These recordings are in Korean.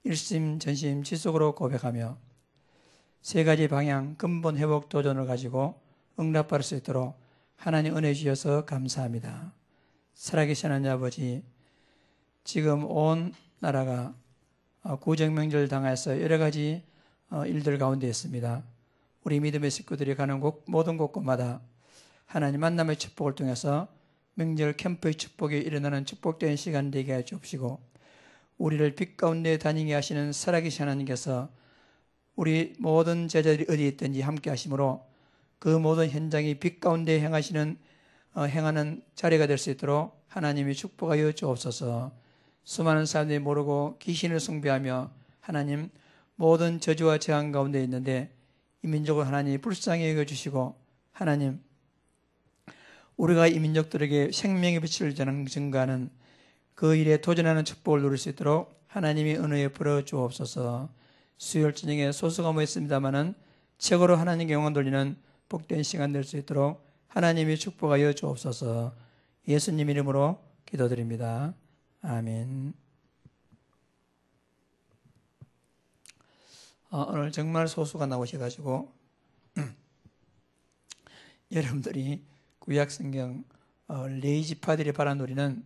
일심전심 지속으로 고백하며 세 가지 방향 근본 회복 도전을 가지고 응답받을 수 있도록 하나님 은혜 주셔서 감사합니다. 살아계신 하나님 아버지, 지금 온 나라가 구정명절 당해서 여러 가지 일들 가운데 있습니다. 우리 믿음의 식구들이 가는 모든 곳곳마다 하나님 만남의 축복을 통해서 명절 캠프의 축복이 일어나는 축복된 시간 되게 해 주옵시고, 우리를 빛 가운데 다니게 하시는 살아계신 하나님께서 우리 모든 제자들이 어디 있든지 함께 하심으로 그 모든 현장이 빛 가운데 행하는 자리가 될 수 있도록 하나님이 축복하여 주옵소서. 수많은 사람들이 모르고 귀신을 숭배하며 하나님 모든 저주와 재앙 가운데 있는데 이 민족을 하나님이 불쌍히 여겨주시고, 하나님 우리가 이 민족들에게 생명의 빛을 증거하는 그 일에 도전하는 축복을 누릴 수 있도록 하나님이 은혜에 불어 주옵소서. 수요일 저녁에 소수가 모였습니다마는 최고로 하나님께 영광 돌리는 복된 시간 될 수 있도록 하나님이 축복하여 주옵소서. 예수님 이름으로 기도드립니다. 아멘. 오늘 정말 소수가 나오셔가지고 여러분들이 구약성경 레이지파들이 바라누리는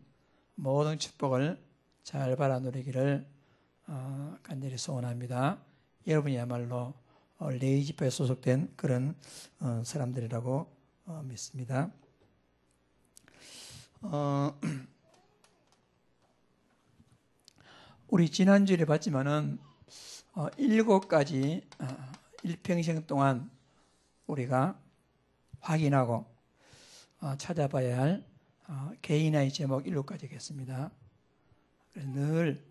모든 축복을 잘 바라누리기를 간절히 소원합니다. 여러분이야말로 레이지파에 소속된 그런 사람들이라고 믿습니다. 우리 지난주에 봤지만은 7가지 일평생 동안 우리가 확인하고 찾아봐야 할 개인의 제목 7가지겠습니다. 그래서 늘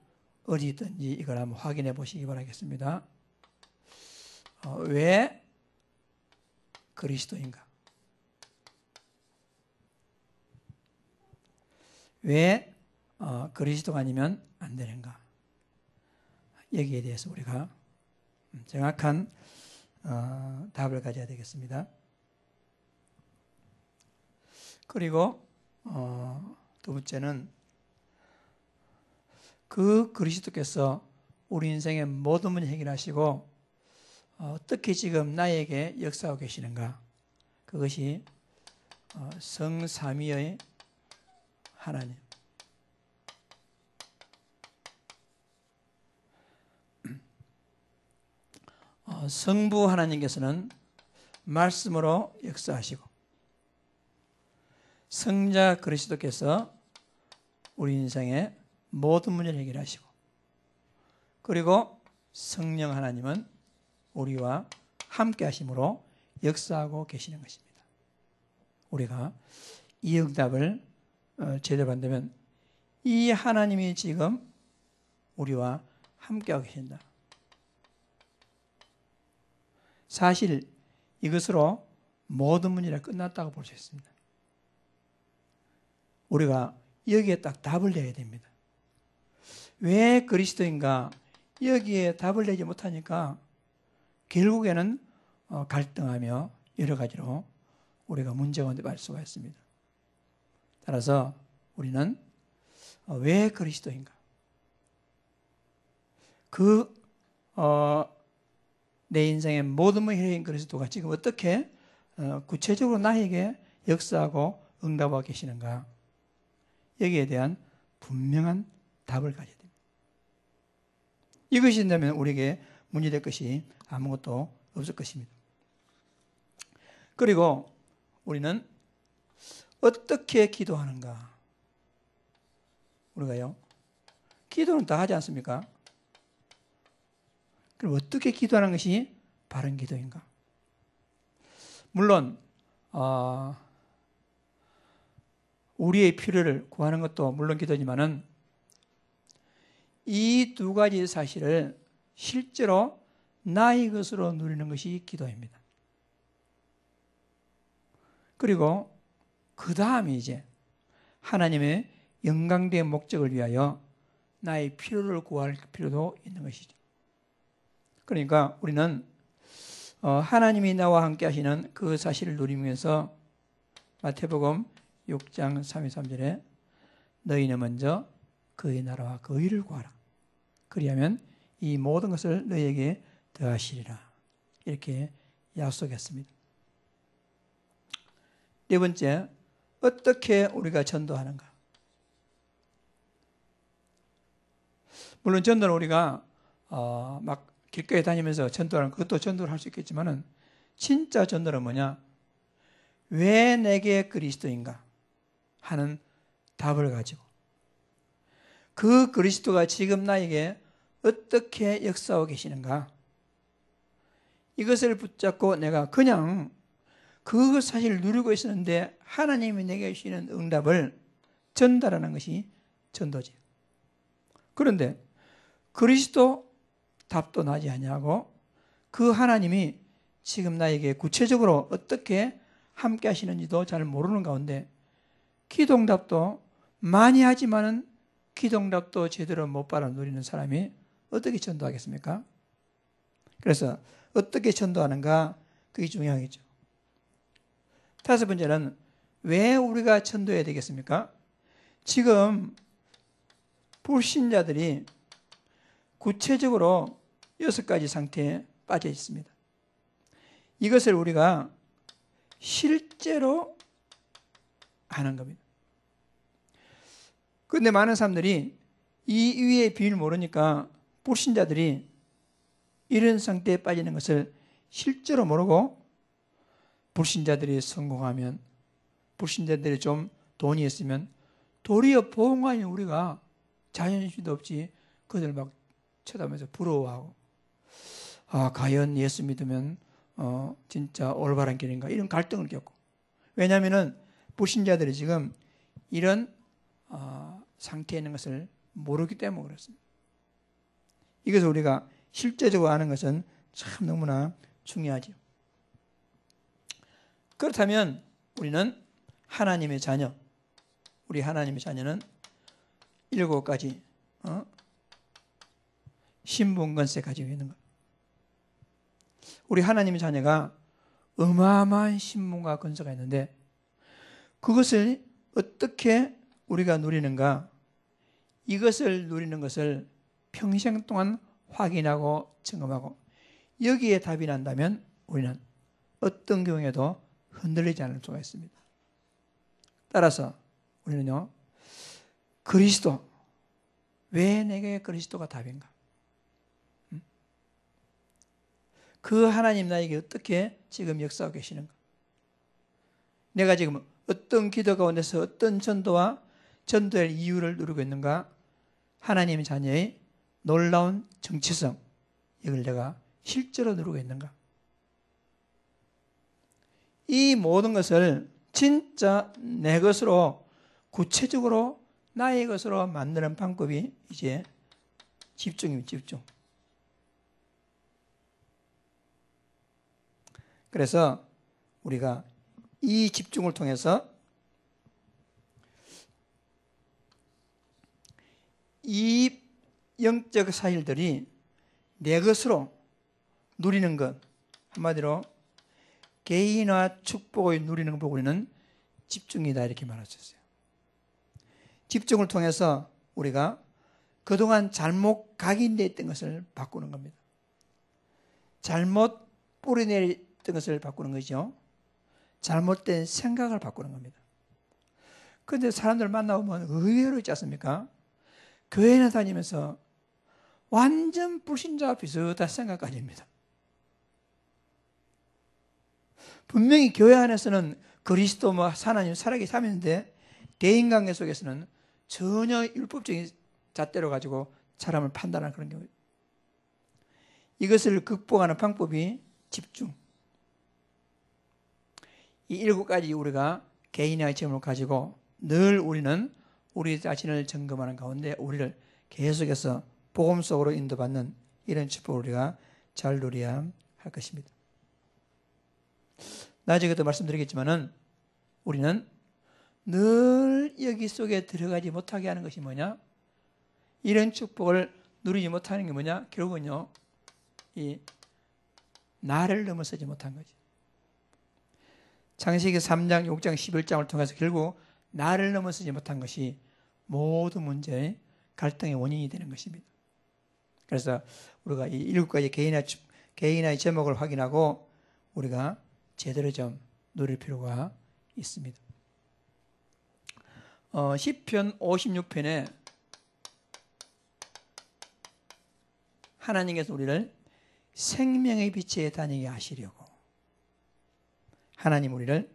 어디 있든지 이걸 한번 확인해 보시기 바라겠습니다. 왜 그리스도인가? 왜 그리스도가 아니면 안 되는가? 여기에 대해서 우리가 정확한 답을 가져야 되겠습니다. 그리고 두 번째는 그 그리스도께서 우리 인생의 모든 문제 해결하시고 어떻게 지금 나에게 역사하고 계시는가? 그것이 성삼위의 하나님, 성부 하나님께서는 말씀으로 역사하시고, 성자 그리스도께서 우리 인생의 모든 문제를 해결하시고, 그리고 성령 하나님은 우리와 함께 하심으로 역사하고 계시는 것입니다. 우리가 이 응답을 제대로 한다면 이 하나님이 지금 우리와 함께하고 계신다. 사실 이것으로 모든 문제가 끝났다고 볼 수 있습니다. 우리가 여기에 딱 답을 내야 됩니다. 왜 그리스도인가? 여기에 답을 내지 못하니까 결국에는 갈등하며 여러 가지로 우리가 문제 가운데 빠질 수가 있습니다. 따라서 우리는 왜 그리스도인가? 내 인생의 모든 문제인 그리스도가 지금 어떻게 구체적으로 나에게 역사하고 응답하고 계시는가? 여기에 대한 분명한 답을 가져야 됩니다. 이것이 있다면 우리에게 문제될 것이 아무것도 없을 것입니다. 그리고 우리는 어떻게 기도하는가? 우리가요, 기도는 다 하지 않습니까? 그럼 어떻게 기도하는 것이 바른 기도인가? 물론 우리의 필요를 구하는 것도 물론 기도지만은 이 두 가지 사실을 실제로 나의 것으로 누리는 것이 기도입니다. 그리고 그 다음에 이제 하나님의 영광된 목적을 위하여 나의 필요를 구할 필요도 있는 것이죠. 그러니까 우리는 하나님이 나와 함께 하시는 그 사실을 누리면서 마태복음 6장 33절에 너희는 먼저 그의 나라와 그 의를 구하라. 그리하면 이 모든 것을 너희에게 더하시리라. 이렇게 약속했습니다. 네 번째, 어떻게 우리가 전도하는가? 물론 전도는 우리가 막 길거리에 다니면서 전도하는 그것도 전도를 할 수 있겠지만은 진짜 전도는 뭐냐? 왜 내게 그리스도인가? 하는 답을 가지고 그 그리스도가 지금 나에게 어떻게 역사하고 계시는가? 이것을 붙잡고 내가 그냥 그 사실을 누리고 있었는데 하나님이 내게 주시는 응답을 전달하는 것이 전도지. 그런데 그리스도 답도 나지 아니하고 그 하나님이 지금 나에게 구체적으로 어떻게 함께 하시는지도 잘 모르는 가운데 기도응답도 많이 하지만은 기도응답도 제대로 못 받아 누리는 사람이 어떻게 전도하겠습니까? 그래서 어떻게 전도하는가? 그게 중요하겠죠. 다섯 번째는 왜 우리가 전도해야 되겠습니까? 지금 불신자들이 구체적으로 6가지 상태에 빠져 있습니다. 이것을 우리가 실제로 하는 겁니다. 그런데 많은 사람들이 이 위의 비밀을 모르니까 불신자들이 이런 상태에 빠지는 것을 실제로 모르고 불신자들이 성공하면, 불신자들이 좀 돈이 있으면 도리어 보응하는 우리가 자존심도 없이 그들 막 쳐다보면서 부러워하고, 과연 예수 믿으면 진짜 올바른 길인가, 이런 갈등을 겪고. 왜냐하면 불신자들이 지금 이런 상태에 있는 것을 모르기 때문에 그렇습니다. 이것을 우리가 실제적으로 아는 것은 참 너무나 중요하죠. 그렇다면 우리는 하나님의 자녀, 우리 하나님의 자녀는 7가지 신분권세 가지고 있는 것. 우리 하나님의 자녀가 어마어마한 신분과 권세가 있는데 그것을 어떻게 우리가 누리는가? 이것을 누리는 것을 평생 동안 확인하고 점검하고 여기에 답이 난다면 우리는 어떤 경우에도 흔들리지 않을 수가 있습니다. 따라서 우리는요, 그리스도, 왜 내게 그리스도가 답인가? 그 하나님 나에게 어떻게 지금 역사하고 계시는가? 내가 지금 어떤 기도 가운데서 어떤 전도와 전도의 이유를 누리고 있는가? 하나님의 자녀의 놀라운 정체성, 이걸 내가 실제로 누리고 있는가? 이 모든 것을 진짜 내 것으로 구체적으로 나의 것으로 만드는 방법이 이제 집중입니다. 집중. 그래서 우리가 이 집중을 통해서 이 영적 사실들이 내 것으로 누리는 것, 한마디로 개인화 축복을 누리는 것, 우리는 집중이다, 이렇게 말할 수 있어요. 집중을 통해서 우리가 그동안 잘못 각인되어 있던 것을 바꾸는 겁니다. 잘못 뿌리내렸던 것을 바꾸는 거죠. 잘못된 생각을 바꾸는 겁니다. 그런데 사람들 만나보면 의외로 있지 않습니까? 교회나 다니면서 완전 불신자와 비슷한 생각까지입니다. 분명히 교회 안에서는 그리스도 하나님 살아계 사는데 대인관계 속에서는 전혀 율법적인 잣대로 가지고 사람을 판단하는 그런 경우. 이것을 극복하는 방법이 집중. 이 7가지 우리가 개인의 체험을 가지고 늘 우리는 우리 자신을 점검하는 가운데 우리를 계속해서 복음 속으로 인도받는 이런 축복을 우리가 잘 누려야 할 것입니다. 나중에도 말씀드리겠지만은 우리는 늘 여기 속에 들어가지 못하게 하는 것이 뭐냐? 이런 축복을 누리지 못하는 게 뭐냐? 결국은요, 이 나를 넘어서지 못한 거지. 창세기 3장, 6장, 11장을 통해서 결국 나를 넘어서지 못한 것이 모든 문제의 갈등의 원인이 되는 것입니다. 그래서 우리가 이 7가지 개인의 제목을 확인하고 우리가 제대로 좀 누릴 필요가 있습니다. 시편 56편에 하나님께서 우리를 생명의 빛에 다니게 하시려고, 하나님 우리를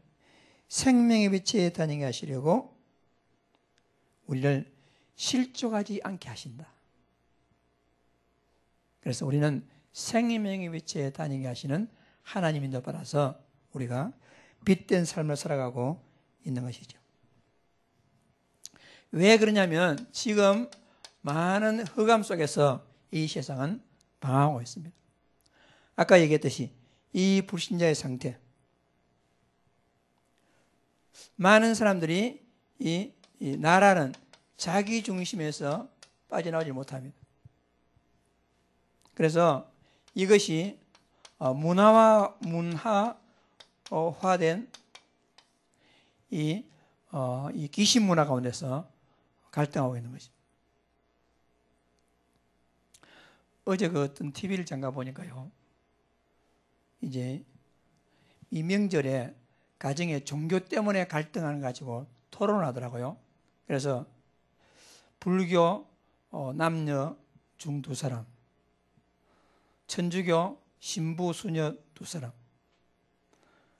생명의 빛에 다니게 하시려고 우리를 실족하지 않게 하신다. 그래서 우리는 생명의 빛에 다니게 하시는 하나님 인도 받아서 우리가 빛된 삶을 살아가고 있는 것이죠. 왜 그러냐면 지금 많은 흑암 속에서 이 세상은 방황하고 있습니다. 아까 얘기했듯이 이 불신자의 상태, 많은 사람들이 이 나라는 자기 중심에서 빠져나오지 못합니다. 그래서 이것이 문화화된 이 귀신 문화 가운데서 갈등하고 있는 것입니다. 어제 그 어떤 TV를 잠가 보니까요, 이제 이 명절에 가정의 종교 때문에 갈등하는 거 가지고 토론을 하더라고요. 그래서 불교 남녀 중 2사람, 천주교 신부 수녀 2사람,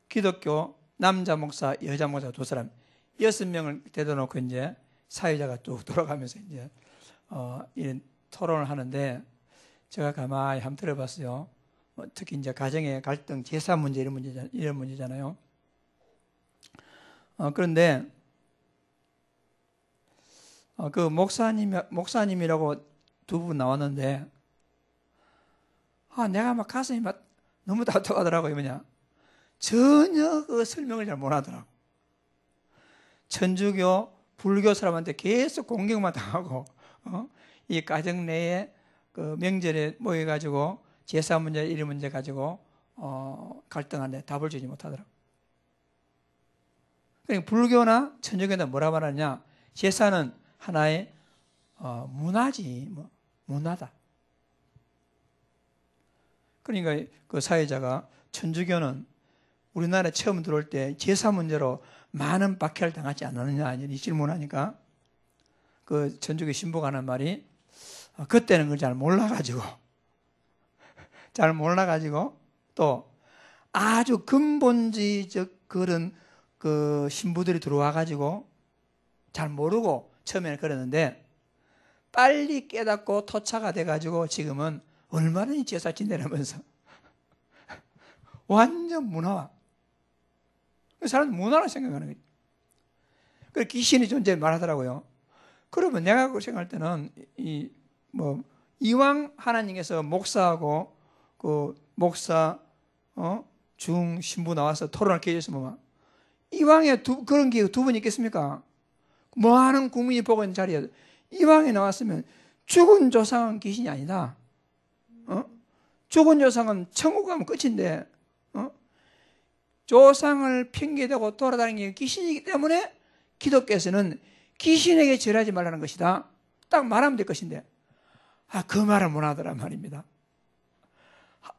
기독교 남자 목사 여자 목사 2사람, 6명을 대도 놓고 이제 사회자가 쭉 돌아가면서 이제 이런 토론을 하는데, 제가 가만히 한번 들어봤어요. 특히 이제 가정의 갈등, 제사 문제 이런 문제잖아요. 그런데 그 목사님이라고 2분 나왔는데, 내가 막 가슴이 막 너무 답답하더라고요. 뭐냐, 전혀 그 설명을 잘 못하더라고. 천주교, 불교 사람한테 계속 공격만 당하고, 이 가정 내에 그 명절에 모여가지고 제사 문제, 이런 문제 가지고 갈등하는데 답을 주지 못하더라고. 그러니까 불교나 천주교는 뭐라 말하냐, 제사는 하나의 문화지, 문화다. 그러니까 그 사회자가, 천주교는 우리나라에 처음 들어올 때 제사 문제로 많은 박해를 당하지 않았느냐 이 질문하니까, 그 천주교 신부가 하는 말이, 그때는 그걸 잘 몰라가지고 또 아주 근본주의적 그런 그 신부들이 들어와가지고 잘 모르고 처음에는 그랬는데, 빨리 깨닫고 토착화 돼가지고 지금은 얼마나 제사 지내라면서 완전 문화화. 사람은 문화로 생각하는 거죠. 그래서 귀신이 존재 말하더라고요. 그러면 내가 생각할 때는 이왕 하나님께서 목사하고 그 목사 중 신부 나와서 토론할 기회 있으면, 이왕에 그런 기회 2번 있겠습니까? 많은 국민이 보고 있는 자리에 이왕에 나왔으면, 죽은 조상은 귀신이 아니다. 죽은 조상은 천국 가면 끝인데, 조상을 핑계대고 돌아다니는 게 귀신이기 때문에 기독교에서는 귀신에게 절하지 말라는 것이다. 딱 말하면 될 것인데, 그 말을 못 하더란 말입니다.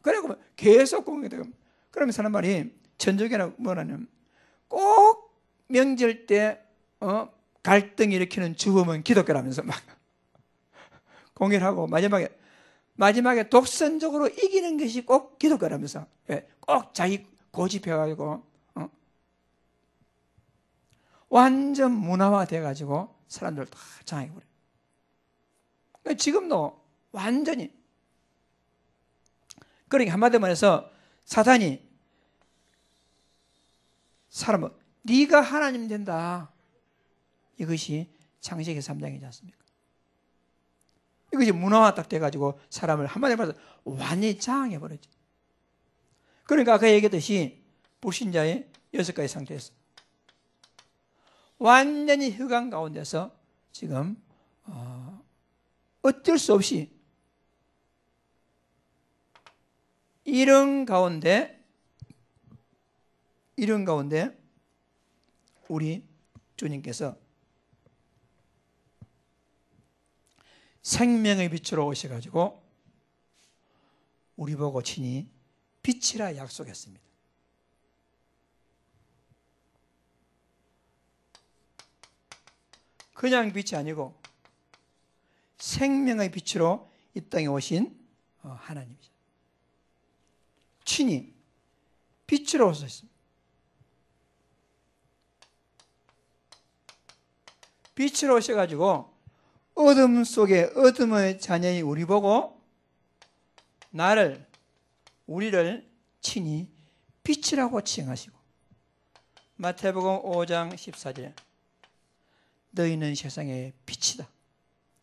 그리고 계속 공격되고, 그러면 사는 말이, 천주교는 뭐냐면 꼭 명절 때 갈등 일으키는 주범은 기독교라면서 막 공격하고, 마지막에 독선적으로 이기는 것이 꼭 기독교라면서, 꼭 자기 고집해가지고 완전 문화화 돼가지고 사람들 다 장애해버려요. 그러니까 지금도 완전히, 그러니까 한마디로 말해서 사탄이 사람은 네가 하나님 된다, 이것이 창세기 3장이지 않습니까? 이것이 문화화 딱 돼가지고 사람을 한마디로 말해서 완전히 장애해버렸지. 그러니까 아까 얘기했듯이 불신자의 6가지 상태에서 완전히 흑암 가운데서 지금 어쩔 수 없이 이런 가운데 우리 주님께서 생명의 빛으로 오셔가지고 우리 보고 친히 빛이라 약속했습니다. 그냥 빛이 아니고 생명의 빛으로 이 땅에 오신 하나님이죠. 친히 빛으로 오셨습니다. 빛으로 오셔가지고 어둠 속에 어둠의 자녀인 우리 보고 우리를 친히 빛이라고 칭하시고, 마태복음 5장 14절에 너희는 세상의 빛이다.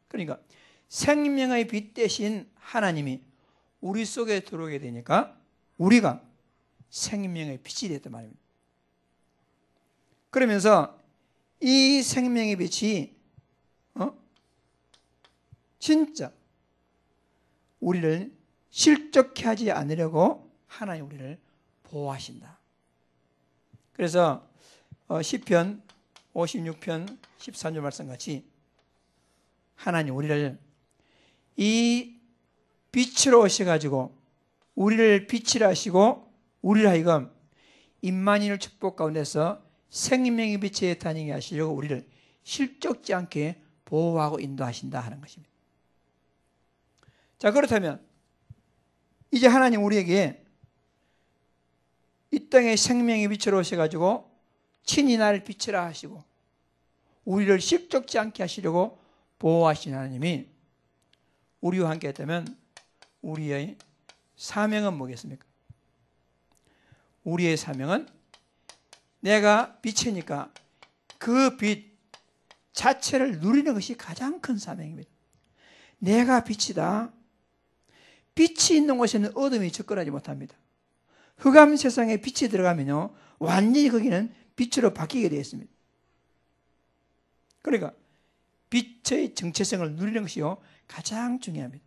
그러니까 생명의 빛 대신 하나님이 우리 속에 들어오게 되니까 우리가 생명의 빛이 됐단 말입니다. 그러면서 이 생명의 빛이 진짜 우리를 실족케 하지 않으려고 하나님 우리를 보호하신다. 그래서 시편 56편 13절 말씀같이 하나님 우리를 이 빛으로 오셔가지고 우리를 빛이라 하시고 우리를 하여금 임마누엘 축복 가운데서 생명의 빛에 다니게 하시려고 우리를 실족지 않게 보호하고 인도하신다 하는 것입니다. 자, 그렇다면 이제 하나님 우리에게 이 땅에 생명의 빛으로 오셔가지고 친히 나를 빛이라 하시고 우리를 실족지 않게 하시려고 보호하신 하나님이 우리와 함께 했다면 우리의 사명은 뭐겠습니까? 우리의 사명은 내가 빛이니까 그 빛 자체를 누리는 것이 가장 큰 사명입니다. 내가 빛이다. 빛이 있는 곳에는 어둠이 접근하지 못합니다. 흑암 세상에 빛이 들어가면요 완전히 거기는 빛으로 바뀌게 되어 있습니다. 그러니까 빛의 정체성을 누리는 것이요 가장 중요합니다.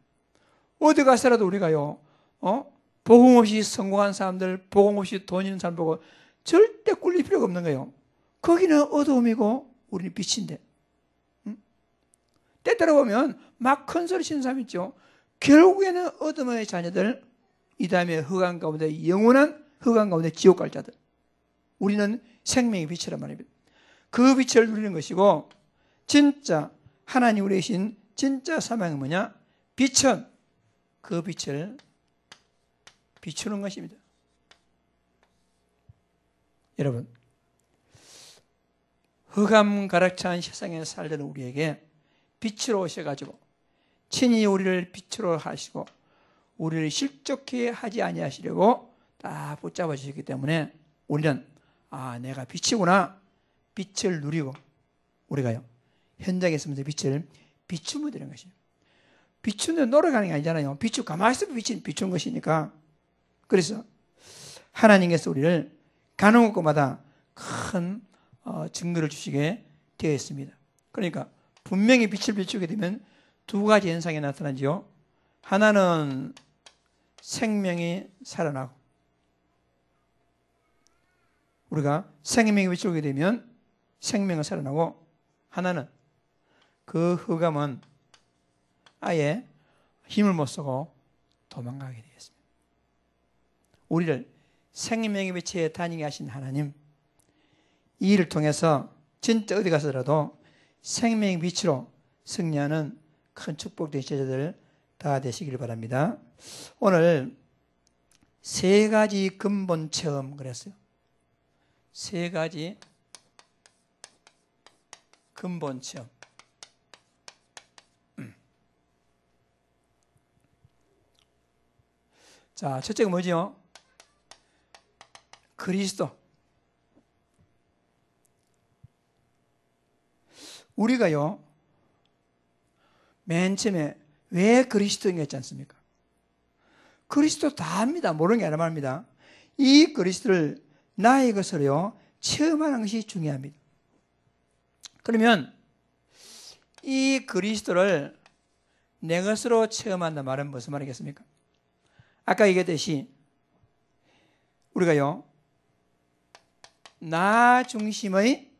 어디 가서라도 우리가요 복음 없이 성공한 사람들, 복음 없이 돈 있는 사람 보고 절대 꿀릴 필요가 없는 거예요. 거기는 어두움이고 우리는 빛인데, 때때로 보면 막 큰 소리 치는 사람 있죠. 결국에는 어둠의 자녀들, 이 다음에 흑암 가운데 영원한 흑암 가운데 지옥 갈 자들. 우리는 생명의 빛이란 말입니다. 그 빛을 누리는 것이고, 진짜 하나님 우리 계신 진짜 사명은 뭐냐? 빛은 그 빛을 비추는 것입니다. 여러분, 흑암 가득찬 세상에 살던 우리에게 빛으로 오셔가지고 친히 우리를 빛으로 하시고 우리를 실족케 하지 아니하시려고 딱 붙잡아 주시기 때문에 우리는 내가 빛이구나, 빛을 누리고 우리가요 현장에 있으면서 빛을 비추면 되는 것이에요. 비추는 노력하는 게 아니잖아요. 가만히 있으면 비추는 것이니까. 그래서 하나님께서 우리를 가는 곳마다 큰 증거를 주시게 되어 있습니다. 그러니까 분명히 빛을 비추게 되면 두 가지 현상이 나타나지요. 하나는 생명이 살아나고, 우리가 생명이 비추게 되면 생명은 살아나고, 하나는 그 흑암은 아예 힘을 못 쓰고 도망가게 되겠습니다. 우리를 생명의 빛에 다니게 하신 하나님, 이 일을 통해서 진짜 어디 가서라도 생명의 빛으로 승리하는 큰 축복된 제자들 다 되시길 바랍니다. 오늘 세 가지 근본 체험 그랬어요. 세 가지 근본 체험. 자, 첫째가 뭐죠? 그리스도. 우리가요, 맨 처음에 왜 그리스도인가 않습니까? 그리스도 다 압니다. 모르는 게 아니라 말입니다. 이 그리스도를 나의 것으로요, 체험하는 것이 중요합니다. 그러면 이 그리스도를 내 것으로 체험한다 말은 무슨 말이겠습니까? 아까 얘기했듯이 우리가요, 나 중심의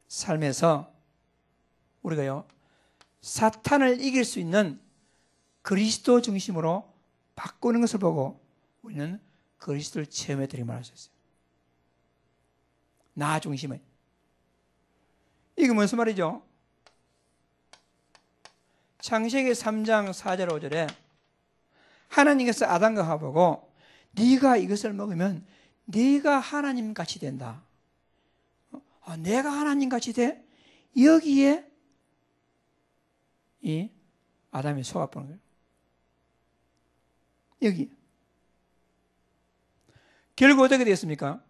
삶에서 우리가요, 사탄을 이길 수 있는 그리스도 중심으로 바꾸는 것을 보고 우리는 그리스도를 체험했다고 말할 수 있어요. 나 중심의. 이게 무슨 말이죠? 창세기 3장 4절 5절에 하나님께서 아담과 하와보고 네가 이것을 먹으면 네가 하나님 같이 된다. 내가 하나님 같이 돼? 여기에 이 아담이 속아보는 거예요. 여기. 결국 어떻게 되었습니까?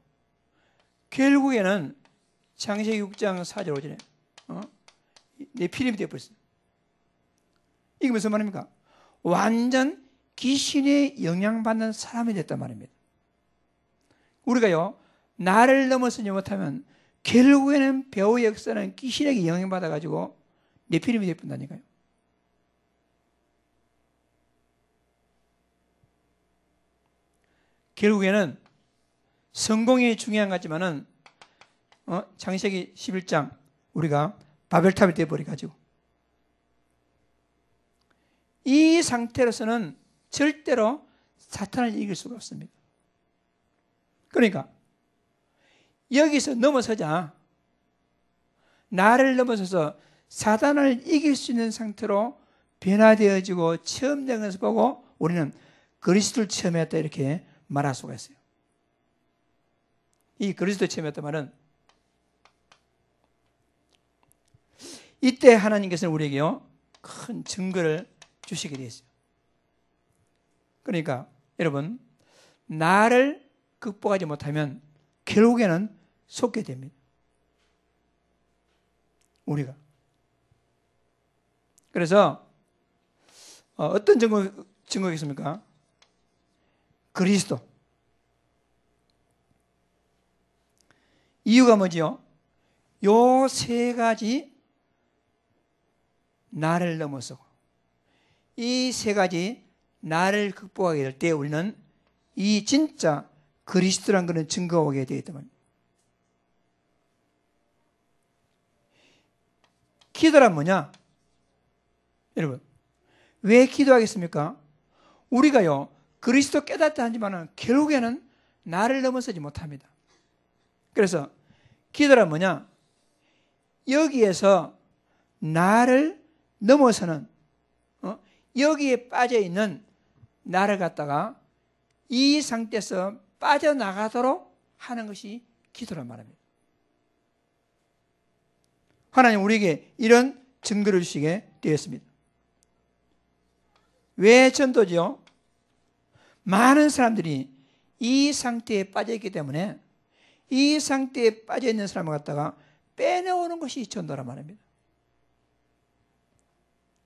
결국에는 창세기 6장 4절 5절에 네피림이 되어버렸어요. 이게 무슨 말입니까? 완전 귀신에 영향받는 사람이 됐단 말입니다. 우리가요, 나를 넘어서지 못하면 결국에는 배우의 역사는 귀신에게 영향받아가지고 네피림이 되어버린다니까요. 결국에는 성공이 중요한 것 같지만은 창세기 11장 우리가 바벨탑이 되어버려가지고 이 상태로서는 절대로 사탄을 이길 수가 없습니다. 그러니까 여기서 넘어서자 나를 넘어서서 사탄을 이길 수 있는 상태로 변화되어지고 체험된 것을 보고 우리는 그리스도를 체험했다 이렇게 말할 수가 있어요. 이 그리스도 체험했다 말은 이때 하나님께서는 우리에게요 큰 증거를 주시게 되었어요. 그러니까 여러분 나를 극복하지 못하면 결국에는 속게 됩니다. 우리가. 그래서 어떤 증거가 있습니까? 그리스도. 이유가 뭐지요? 요 세 가지 나를 넘어서고 이 세 가지 나를 극복하게 될 때 우리는 이 진짜 그리스도란 것은 증거가 오게 되어 있단 말입니다. 기도란 뭐냐? 여러분 왜 기도하겠습니까? 우리가요 그리스도 깨닫다 하지만 결국에는 나를 넘어서지 못합니다. 그래서 기도란 뭐냐? 여기에서 나를 넘어서는 여기에 빠져있는 나를 갖다가 이 상태에서 빠져나가도록 하는 것이 기도란 말입니다. 하나님 우리에게 이런 증거를 주시게 되었습니다. 왜 전도지요? 많은 사람들이 이 상태에 빠져있기 때문에 이 상태에 빠져있는 사람을 갖다가 빼내오는 것이 전도란 말입니다.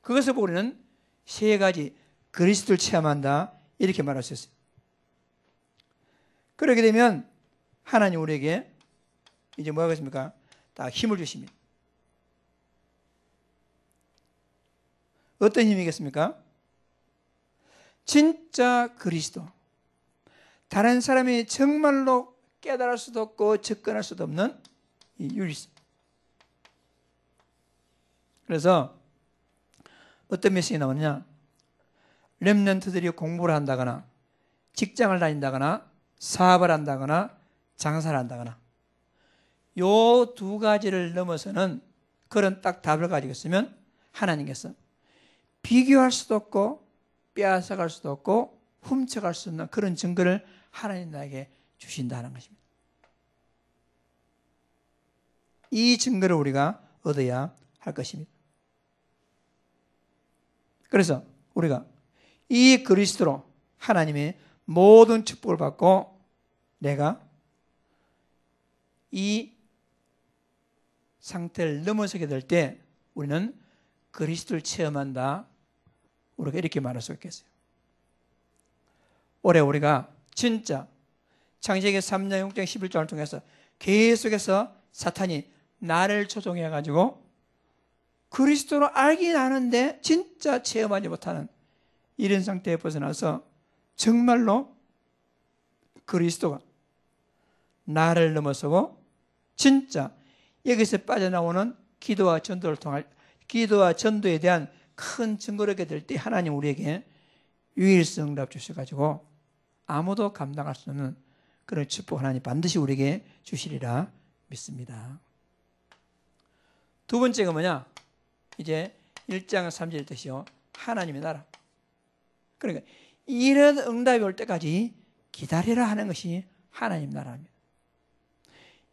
그것을 보고 우리는 세 가지 그리스도를 체험한다 이렇게 말할 수 있어요. 그렇게 되면 하나님 우리에게 이제 뭐 하겠습니까? 다 힘을 주십니다. 어떤 힘이겠습니까? 진짜 그리스도. 다른 사람이 정말로 깨달을 수도 없고 접근할 수도 없는 이 유리성. 그래서 어떤 메시지가 나오느냐? 렘넌트들이 공부를 한다거나 직장을 다닌다거나 사업을 한다거나 장사를 한다거나 요 두 가지를 넘어서는 그런 딱 답을 가지고 있으면 하나님께서 비교할 수도 없고 빼앗아갈 수도 없고 훔쳐갈 수 없는 그런 증거를 하나님 나에게 주신다는 것입니다. 이 증거를 우리가 얻어야 할 것입니다. 그래서 우리가 이 그리스도로 하나님의 모든 축복을 받고 내가 이 상태를 넘어서게 될 때 우리는 그리스도를 체험한다. 우리가 이렇게 말할 수 있겠어요. 올해 우리가 진짜 창세기 3장 6장 11절을 통해서 계속해서 사탄이 나를 조종해가지고 그리스도로 알긴 아는데 진짜 체험하지 못하는 이런 상태에 벗어나서 정말로 그리스도가 나를 넘어서고 진짜 여기서 빠져나오는 기도와 전도를 통할 기도와 전도에 대한 큰 증거를 얻게 될 때 하나님 우리에게 유일성 응답 주셔가지고 아무도 감당할 수 없는 그런 축복 하나님 반드시 우리에게 주시리라 믿습니다. 두 번째가 뭐냐? 이제 1장 3절 뜻이요. 하나님의 나라. 그러니까 이런 응답이 올 때까지 기다리라 하는 것이 하나님 나라입니다.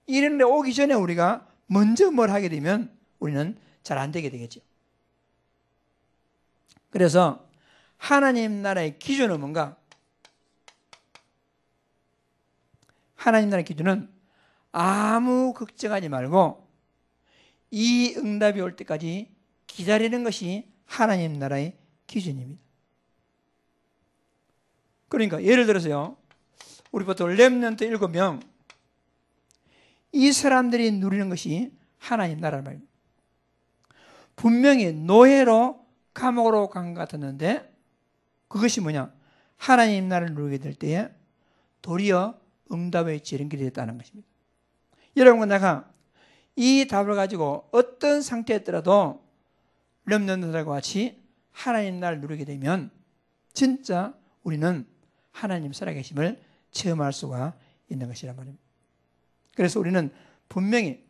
이런 데 오기 전에 우리가 먼저 뭘 하게 되면 우리는 잘 안 되게 되겠죠. 그래서 하나님 나라의 기준은 뭔가? 하나님 나라의 기준은 아무 걱정하지 말고 이 응답이 올 때까지 기다리는 것이 하나님 나라의 기준입니다. 그러니까 예를 들어서요, 우리 보통 렘넌트 7명, 이 사람들이 누리는 것이 하나님 나라란 말입니다. 분명히 노예로 감옥으로 간 것 같았는데 그것이 뭐냐? 하나님 나라를 누리게 될 때에 도리어 응답의 지름길이 됐다는 것입니다. 여러분과 내가 이 답을 가지고 어떤 상태에 있더라도 렘넌트들과 같이 하나님 나라를 누리게 되면 진짜 우리는 하나님 살아계심을 체험할 수가 있는 것이란 말입니다. 그래서 우리는 분명히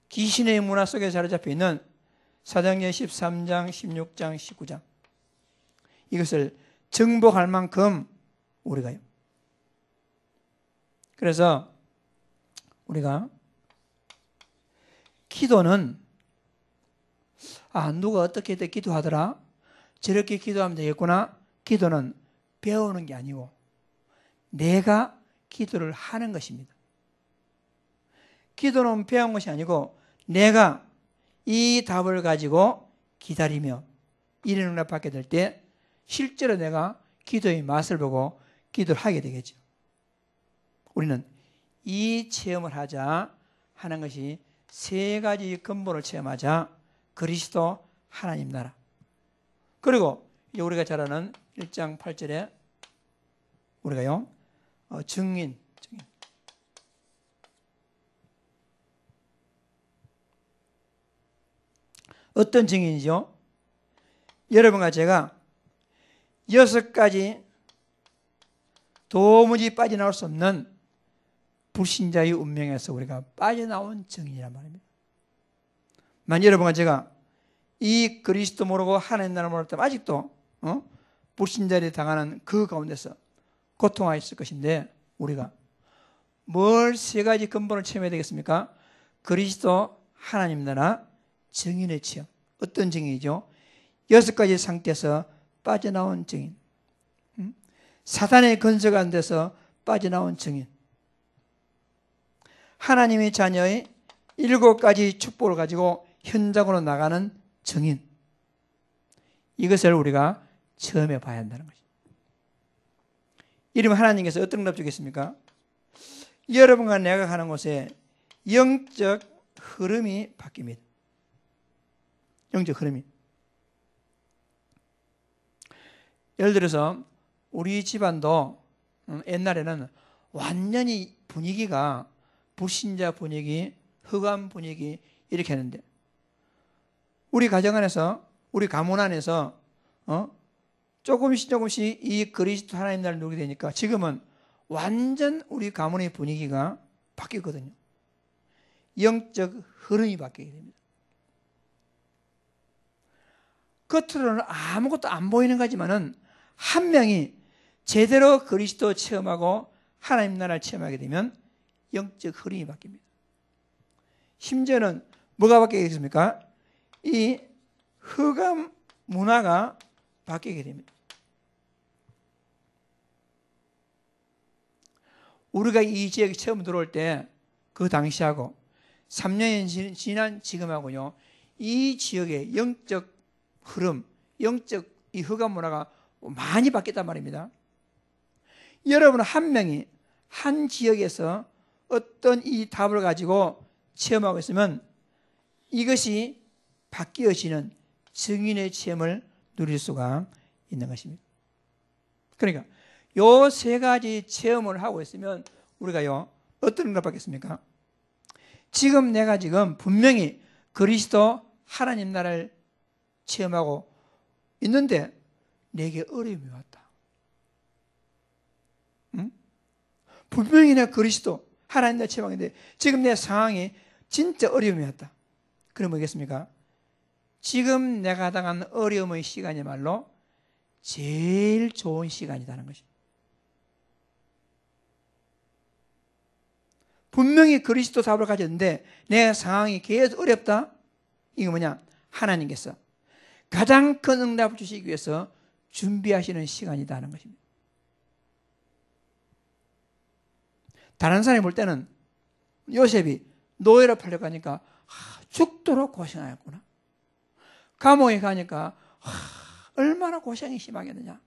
귀신의 문화 속에 사로잡혀 있는 사도행전 13장, 16장, 19장 이것을 정복할 만큼 우리가요. 그래서 우리가 기도는 누가 어떻게 기도하더라? 저렇게 기도하면 되겠구나. 기도는 배우는 게 아니고 내가 기도를 하는 것입니다. 기도는 배운 것이 아니고 내가 이 답을 가지고 기다리며 이런 응답 받게 될 때 실제로 내가 기도의 맛을 보고 기도를 하게 되겠죠. 우리는 이 체험을 하자 하는 것이 세 가지 근본을 체험하자. 그리스도 하나님 나라. 그리고 우리가 잘 아는 1장 8절에 우리가요 증인. 어떤 증인이죠? 여러분과 제가 6가지 도무지 빠져나올 수 없는 불신자의 운명에서 우리가 빠져나온 증인이란 말입니다. 만약 여러분과 제가 이 그리스도 모르고 하나님 나라 모를 때 아직도 불신자들이 당하는 그 가운데서 고통하여 있을 것인데 우리가 뭘 세 가지 근본을 체험해야 되겠습니까? 그리스도 하나님 나라 증인의 체험. 어떤 증인이죠? 6가지 상태에서 빠져나온 증인. 사단의 건설 안 돼서 빠져나온 증인. 하나님의 자녀의 7가지 축복을 가지고 현장으로 나가는 증인. 이것을 우리가 처음에 봐야 한다는 것입니다. 이러면 하나님께서 어떤 응답 주겠습니까? 여러분과 내가 가는 곳에 영적 흐름이 바뀝니다. 영적 흐름이. 예를 들어서 우리 집안도 옛날에는 완전히 분위기가 불신자 분위기, 흑암 분위기 이렇게 했는데 우리 가정 안에서 우리 가문 안에서 조금씩 이 그리스도 하나님 나라를 누리게 되니까 지금은 완전 우리 가문의 분위기가 바뀌거든요. 영적 흐름이 바뀌게 됩니다. 겉으로는 아무것도 안 보이는 거지만은 한 명이 제대로 그리스도 체험하고 하나님 나라를 체험하게 되면 영적 흐름이 바뀝니다. 심지어는 뭐가 바뀌겠습니까? 이 흑암 문화가 바뀌게 됩니다. 우리가 이 지역에 처음 들어올 때 그 당시하고 3년이 지난 지금하고요, 이 지역의 영적 흐름, 영적 이 흑암 문화가 많이 바뀌었단 말입니다. 여러분 한 명이 한 지역에서 어떤 이 답을 가지고 체험하고 있으면 이것이 바뀌어지는 증인의 체험을 누릴 수가 있는 것입니다. 그러니까 요 세 가지 체험을 하고 있으면 우리가요 어떤 응답 받겠습니까? 지금 내가 지금 분명히 그리스도 하나님 나라를 체험하고 있는데 내게 어려움이 왔다. 응? 분명히 내가 그리스도 하나님 내 체험하는데 지금 내 상황이 진짜 어려움이 왔다. 그럼 뭐겠습니까? 지금 내가 당한 어려움의 시간이야말로 제일 좋은 시간이라는 것입니다. 분명히 그리스도 답을 가졌는데 내 상황이 계속 어렵다? 이거 뭐냐? 하나님께서 가장 큰 응답을 주시기 위해서 준비하시는 시간이다 하는 것입니다. 다른 사람이 볼 때는 요셉이 노예로 팔려가니까 죽도록 고생하였구나. 감옥에 가니까 얼마나 고생이 심하겠느냐.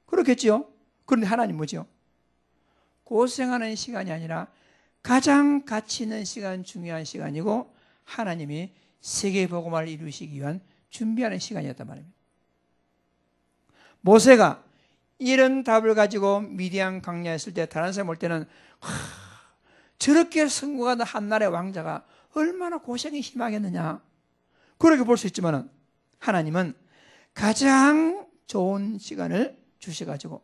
그렇겠지요. 그런데 하나님 뭐죠? 고생하는 시간이 아니라 가장 가치 있는 시간, 중요한 시간이고 하나님이 세계복음화를 이루시기 위한 준비하는 시간이었단 말입니다. 모세가 이런 답을 가지고 미디안 광야에 있을 때 다른 사람 볼 때는 저렇게 성공하던 한나라의 왕자가 얼마나 고생이 심하겠느냐. 그렇게 볼 수 있지만 하나님은 가장 좋은 시간을 주셔가지고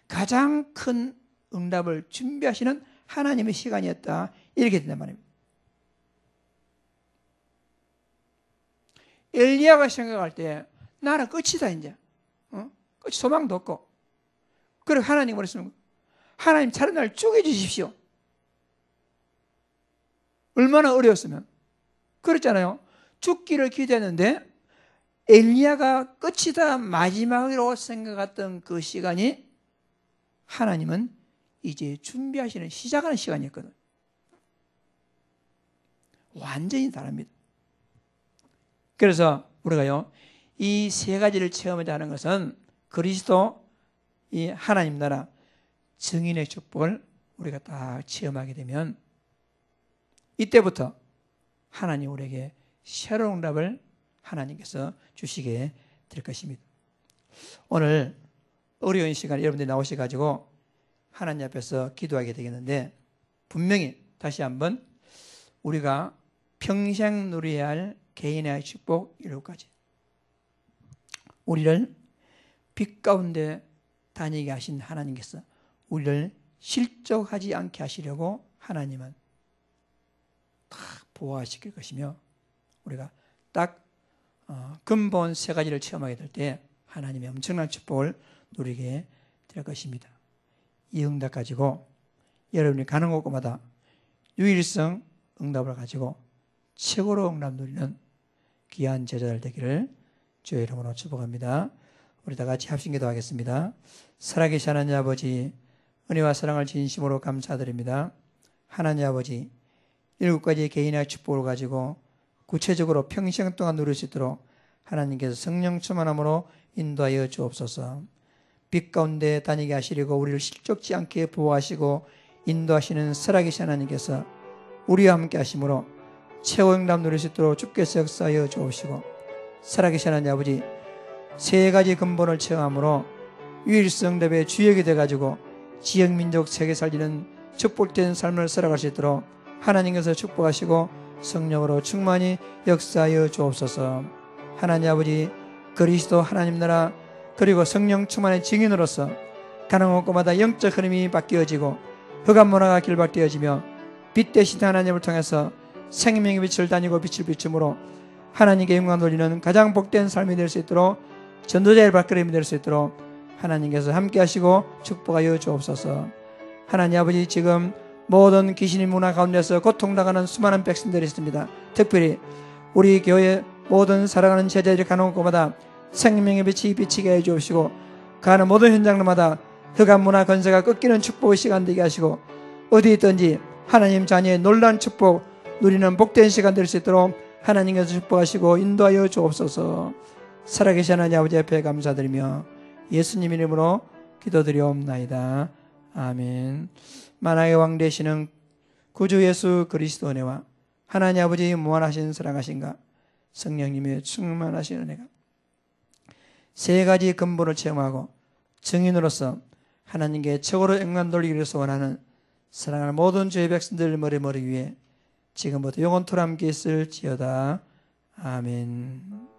가장 큰 응답을 준비하시는 하나님의 시간이었다. 이렇게 된단 말입니다. 엘리야가 생각할 때 나는 끝이다 이제. 끝이 소망도 없고. 그리고 하나님 그랬으면 하나님 차라리 날 죽여주십시오. 얼마나 어려웠으면. 그랬잖아요. 죽기를 기대했는데 엘리야가 끝이다 마지막으로 생각했던 그 시간이 하나님은 이제 준비하시는 시작하는 시간이었거든. 완전히 다릅니다. 그래서 우리가요 이 세 가지를 체험하자는 것은 그리스도 이 하나님 나라 증인의 축복을 우리가 딱 체험하게 되면 이때부터 하나님 우리에게 새로운 응답을 하나님께서 주시게 될 것입니다. 오늘 어려운 시간에 여러분들이 나오셔가지고 하나님 앞에서 기도하게 되겠는데 분명히 다시 한번 우리가 평생 누려야 할 개인의 축복 7가지. 우리를 빛 가운데 다니게 하신 하나님께서 우리를 실족하지 않게 하시려고 하나님은 다 보호하실 것이며 우리가 딱 근본 3가지를 체험하게 될 때 하나님의 엄청난 축복을 누리게 될 것입니다. 이 응답 가지고 여러분이 가는 곳마다 유일성 응답을 가지고 최고로 응답 누리는 귀한 제자들 되기를 주의 이름으로 축복합니다. 우리 다 같이 합심 기도하겠습니다. 살아계신 하나님 아버지 은혜와 사랑을 진심으로 감사드립니다. 하나님 아버지 7가지 개인의 축복을 가지고 구체적으로 평생 동안 누릴 수 있도록 하나님께서 성령 충만함으로 인도하여 주옵소서. 빛 가운데 다니게 하시려고 우리를 실족지 않게 보호하시고 인도하시는 살아계신 하나님께서 우리와 함께 하심으로 최고 응답 누릴 수 있도록 주께서 역사하여 주옵시고 살아계신 하나님 아버지 3가지 근본을 체험함으로 유일성 응답의 주역이 돼가지고 지역 민족 세계 살리는 축복된 삶을 살아갈 수 있도록 하나님께서 축복하시고 성령으로 충만히 역사하여 주옵소서. 하나님 아버지 그리스도 하나님 나라 그리고 성령 충만의 증인으로서 가는 곳마다 영적 흐름이 바뀌어지고 흑암 문화가 길박되어지며 빛 대신 하나님을 통해서 생명의 빛을 다니고 빛을 비춤으로 하나님께 영광 돌리는 가장 복된 삶이 될 수 있도록 전도자의 발걸음이 될 수 있도록 하나님께서 함께 하시고 축복하여 주옵소서. 하나님 아버지 지금 모든 귀신의 문화 가운데서 고통당하는 수많은 백성들이 있습니다. 특별히 우리 교회 모든 살아가는 제자들이 가는 곳마다 생명의 빛이 비치게 해주시고 가는 모든 현장마다 흑암 문화 건세가 꺾이는 축복의 시간 되게 하시고 어디 있든지 하나님 자녀의 놀라운 축복 누리는 복된 시간 될 수 있도록 하나님께서 축복하시고 인도하여 주옵소서. 살아계신 하나님 아버지 앞에 감사드리며 예수님 이름으로 기도드리옵나이다. 아멘. 만왕의 왕 되시는 구주 예수 그리스도 은혜와 하나님 아버지 무한하신 사랑하신가 성령님의 충만하신 은혜가 3가지 근본을 체험하고 증인으로서 하나님께 최고로 영광 돌리기 위해서 원하는 사랑하는 모든 주의 백성들 머리 위에 지금부터 영원토록 함께 있을지어다. 아멘.